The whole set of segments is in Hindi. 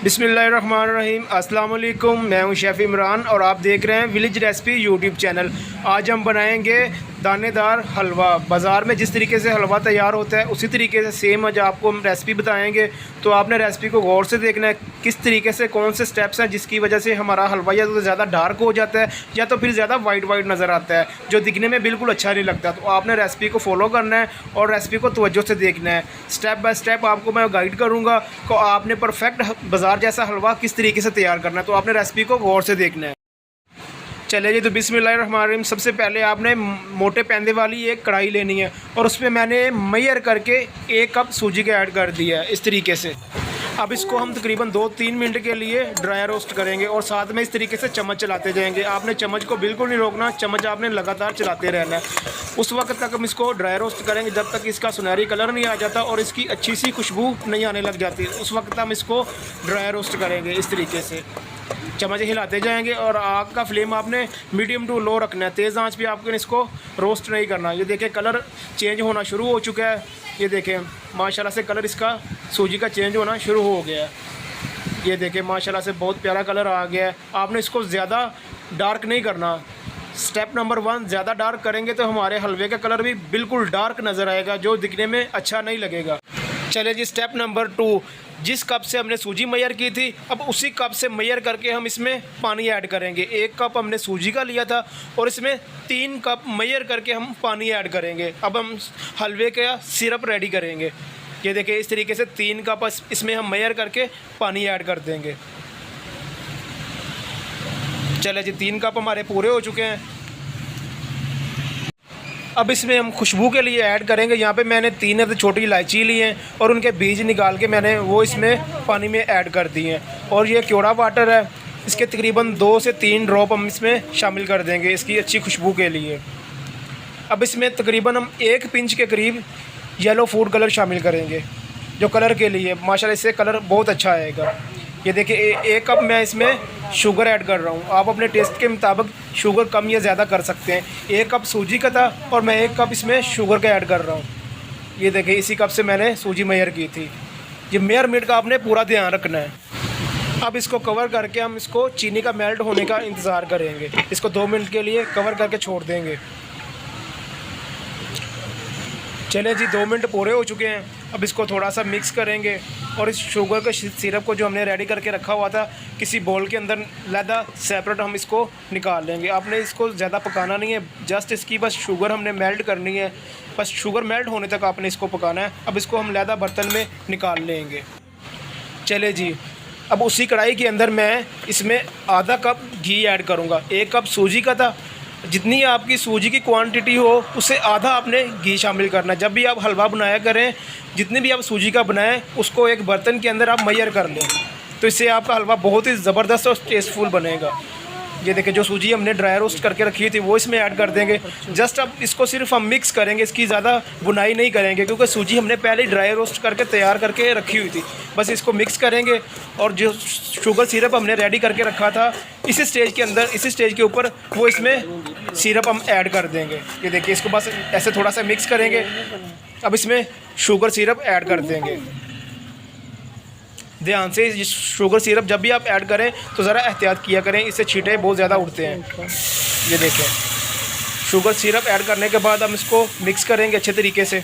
बिस्मिल्लाहिर्रहमानिर्रहीम। अस्सलाम वालेकुम। मैं हूं शेफ़ इमरान और आप देख रहे हैं विलेज रेसिपी यूट्यूब चैनल। आज हम बनाएंगे दानेदार हलवा। बाज़ार में जिस तरीके से हलवा तैयार होता है उसी तरीके से सेम आज आपको हम रेसिपी बताएंगे। तो आपने रेसिपी को गौर से देखना है, किस तरीके से कौन से स्टेप्स हैं जिसकी वजह से हमारा हलवा या तो ज़्यादा डार्क हो जाता है या तो फिर ज़्यादा वाइट नज़र आता है, जो दिखने में बिल्कुल अच्छा नहीं लगता। तो आपने रेसिपी को फॉलो करना है और रेसिपी को तवज्जो से देखना है। स्टेप बाय स्टेप आपको मैं गाइड करूँगा को आपने परफेक्ट बाज़ार जैसा हलवा किस तरीके से तैयार करना है। तो आपने रेसिपी को गौर से देखना है। चलिए जी, तो बिस्मिल्लाहिर्रहमानिर्रहीम। सबसे पहले आपने मोटे पैंदे वाली एक कढ़ाई लेनी है और उसमें मैंने मेजर करके 1 कप सूजी का ऐड कर दिया है इस तरीके से। अब इसको हम तकरीबन 2-3 मिनट के लिए ड्राई रोस्ट करेंगे और साथ में इस तरीके से चम्मच चलाते जाएंगे। आपने चम्मच को बिल्कुल नहीं रोकना, चम्मच आपने लगातार चलाते रहना है। उस वक्त तक हम इसको ड्राई रोस्ट करेंगे जब तक इसका सुनहरी कलर नहीं आ जाता और इसकी अच्छी सी खुशबू नहीं आने लग जाती। उस वक्त हम इसको ड्राई रोस्ट करेंगे इस तरीके से, चम्मच हिलाते जाएंगे। और आग का फ्लेम आपने मीडियम टू लो रखना है, तेज़ आंच पे आपको इसको रोस्ट नहीं करना। ये देखिए कलर चेंज होना शुरू हो चुका है। ये देखें माशाल्लाह से कलर इसका सूजी का चेंज होना शुरू हो गया है। ये देखें माशाल्लाह से बहुत प्यारा कलर आ गया है। आपने इसको ज़्यादा डार्क नहीं करना। स्टेप नंबर 1, ज़्यादा डार्क करेंगे तो हमारे हलवे का कलर भी बिल्कुल डार्क नज़र आएगा, जो दिखने में अच्छा नहीं लगेगा। चलिए जी, स्टेप नंबर 2, जिस कप से हमने सूजी मेजर की थी अब उसी कप से मेजर करके हम इसमें पानी ऐड करेंगे। 1 कप हमने सूजी का लिया था और इसमें 3 कप मेजर करके हम पानी ऐड करेंगे। अब हम हलवे का सिरप रेडी करेंगे। ये देखिए इस तरीके से 3 कप इसमें हम मेजर करके पानी ऐड कर देंगे। चलिए जी, 3 कप हमारे पूरे हो चुके हैं। अब इसमें हम खुशबू के लिए ऐड करेंगे। यहाँ पे मैंने 3 छोटी इलायची ली हैं और उनके बीज निकाल के मैंने वो इसमें पानी में ऐड कर दिए हैं। और ये क्योड़ा वाटर है, इसके तकरीबन 2 से 3 ड्रॉप हम इसमें शामिल कर देंगे इसकी अच्छी खुशबू के लिए। अब इसमें तकरीबन हम 1 पिंच के करीब येलो फूड कलर शामिल करेंगे, जो कलर के लिए माशाल्लाह इससे कलर बहुत अच्छा आएगा। ये देखिए 1 कप मैं इसमें शुगर ऐड कर रहा हूँ। आप अपने टेस्ट के मुताबिक शुगर कम या ज़्यादा कर सकते हैं। 1 कप सूजी का था और मैं 1 कप इसमें शुगर का ऐड कर रहा हूँ। ये देखिए इसी कप से मैंने सूजी मेजर की थी। ये मेजरमेंट का आपने पूरा ध्यान रखना है। अब इसको कवर करके हम इसको चीनी का मेल्ट होने का इंतज़ार करेंगे। इसको 2 मिनट के लिए कवर करके छोड़ देंगे। चले जी, 2 मिनट पूरे हो चुके हैं। अब इसको थोड़ा सा मिक्स करेंगे और इस शुगर के सिरप को जो हमने रेडी करके रखा हुआ था किसी बोल के अंदर लैदा सेपरेट हम इसको निकाल लेंगे। आपने इसको ज़्यादा पकाना नहीं है, जस्ट इसकी बस शुगर हमने मेल्ट करनी है। बस शुगर मेल्ट होने तक आपने इसको पकाना है। अब इसको हम लैदा बर्तन में निकाल लेंगे। चले जी, अब उसी कढ़ाई के अंदर मैं इसमें आधा कप घी ऐड करूँगा। 1 कप सूजी का था, जितनी आपकी सूजी की क्वांटिटी हो उससे आधा आपने घी शामिल करना है। जब भी आप हलवा बनाया करें, जितनी भी आप सूजी का बनाएं उसको एक बर्तन के अंदर आप मेजर कर लें, तो इससे आपका हलवा बहुत ही ज़बरदस्त और टेस्टफुल बनेगा। ये देखिए जो सूजी हमने ड्राई रोस्ट करके रखी थी वो इसमें ऐड कर देंगे। जस्ट अब इसको सिर्फ हम मिक्स करेंगे, इसकी ज़्यादा बुनाई नहीं करेंगे क्योंकि सूजी हमने पहले ही ड्राई रोस्ट करके तैयार करके रखी हुई थी। बस इसको मिक्स करेंगे और जो शुगर सिरप हमने रेडी करके रखा था इसी स्टेज के अंदर, इसी स्टेज के ऊपर वो इसमें सिरप हम ऐड कर देंगे। ये देखिए इसको बस ऐसे थोड़ा सा मिक्स करेंगे। अब इसमें शुगर सिरप ऐड कर देंगे। ध्यान से शुगर सिरप जब भी आप ऐड करें तो ज़रा एहतियात किया करें, इससे छींटे बहुत ज़्यादा उड़ते हैं। ये देखें शुगर सिरप ऐड करने के बाद हम इसको मिक्स करेंगे अच्छे तरीके से।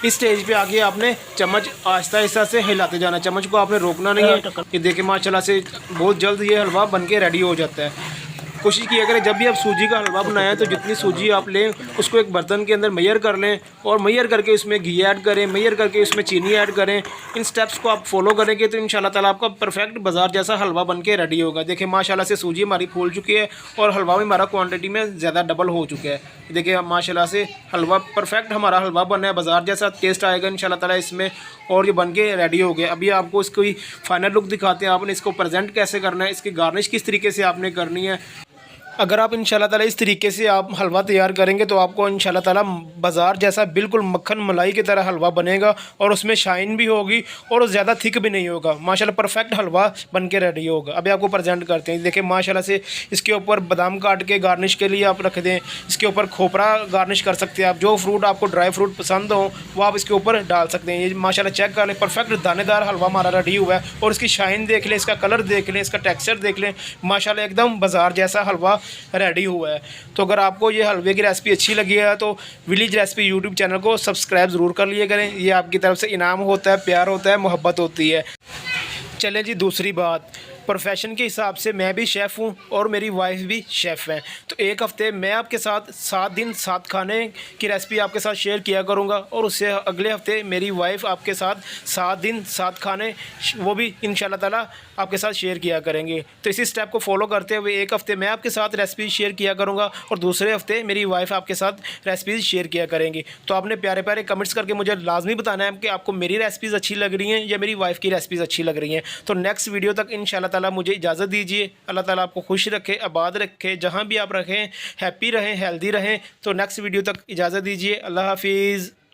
इस स्टेज पे आके आपने चम्मच आहिस्ता आहिस्ता से हिलाते जाना, चम्मच को आपने रोकना नहीं है। ये देखिए माशाल्लाह से बहुत जल्द ये हलवा बन के रेडी हो जाता है। कोशिश किया करें जब भी आप सूजी का हलवा बनाएं तो जितनी सूजी आप लें उसको एक बर्तन के अंदर मेजर कर लें और मेजर करके इसमें घी ऐड करें, मेजर करके इसमें चीनी ऐड करें। इन स्टेप्स को आप फॉलो करेंगे तो इंशाल्लाह ताला आपका परफेक्ट बाज़ार जैसा हलवा बन के रेडी होगा। देखिए माशाल्लाह से सूजी हमारी फूल चुकी है और हलवा भी हमारा क्वान्टिटी में ज़्यादा डबल हो चुका है। देखिए माशाल्लाह से हलवा परफेक्ट हमारा हलवा बना है, बाज़ार जैसा टेस्ट आएगा इंशाल्लाह ताला इसमें और ये बन के रेडी हो गया। अभी आपको इसकी फाइनल लुक दिखाते हैं, आपने इसको प्रेजेंट कैसे करना है, इसकी गार्निश किस तरीके से आपने करनी है। अगर आप इंशाल्लाह ताला इस तरीके से आप हलवा तैयार करेंगे तो आपको इंशाल्लाह ताला बाज़ार जैसा बिल्कुल मक्खन मलाई की तरह हलवा बनेगा और उसमें शाइन भी होगी और ज़्यादा थिक भी नहीं होगा। माशाल्लाह परफेक्ट हलवा बन के रेडी होगा। अभी आपको प्रेजेंट करते हैं। देखिए माशाल्लाह से इसके ऊपर बादाम काट के गार्निश के लिए आप रख दें। इसके ऊपर खोपरा गार्निश कर सकते हैं आप। जो फ्रूट आपको ड्राई फ्रूट पसंद हो वो आप इसके ऊपर डाल सकते हैं। ये माशाल्लाह चेक कर लें, परफेक्ट दानेदार हलवा हमारा रेडी हुआ है। और इसकी शाइन देख लें, इसका कलर देख लें, इसका टेक्सचर देख लें, माशाल्लाह एकदम बाज़ार जैसा हलवा रेडी हुआ है। तो अगर आपको ये हलवे की रेसिपी अच्छी लगी है तो विलेज रेसिपी यूट्यूब चैनल को सब्सक्राइब ज़रूर कर लिया करें। ये आपकी तरफ से इनाम होता है, प्यार होता है, मोहब्बत होती है। चलें जी, दूसरी बात, प्रोफेशन के हिसाब से मैं भी शेफ़ हूँ और मेरी वाइफ भी शेफ़ हैं। तो एक हफ़्ते मैं आपके साथ 7 दिन 7 खाने की रेसिपी आपके साथ शेयर किया करूँगा और उससे अगले हफ़्ते मेरी वाइफ आपके साथ 7 दिन 7 खाने वो भी इंशाल्लाह ताला आपके साथ शेयर किया करेंगे। तो इसी स्टेप को फॉलो करते हुए एक हफ़्ते मैं आपके साथ रेसिपी शेयर किया करूँगा और दूसरे हफ़्ते मेरी वाइफ आपके साथ रेसिपीज़ शेयर किया करेंगी। तो आपने प्यारे प्यारे कमेंट्स करके मुझे लाजमी बताना है कि आपको मेरी रेसिपीज़ अच्छी लग रही हैं या मेरी वाइफ की रेसिपीज़ अच्छी लग रही हैं। तो नेक्स्ट वीडियो तक इंशाल्लाह ताला मुझे इजाज़त दीजिए। अल्लाह ताला आपको खुश रखे, आबाद रखे, जहाँ भी आप रहें हैप्पी रहें, हेल्दी रहें। तो नेक्स्ट वीडियो तक इजाज़त दीजिए। अल्लाह हाफिज़।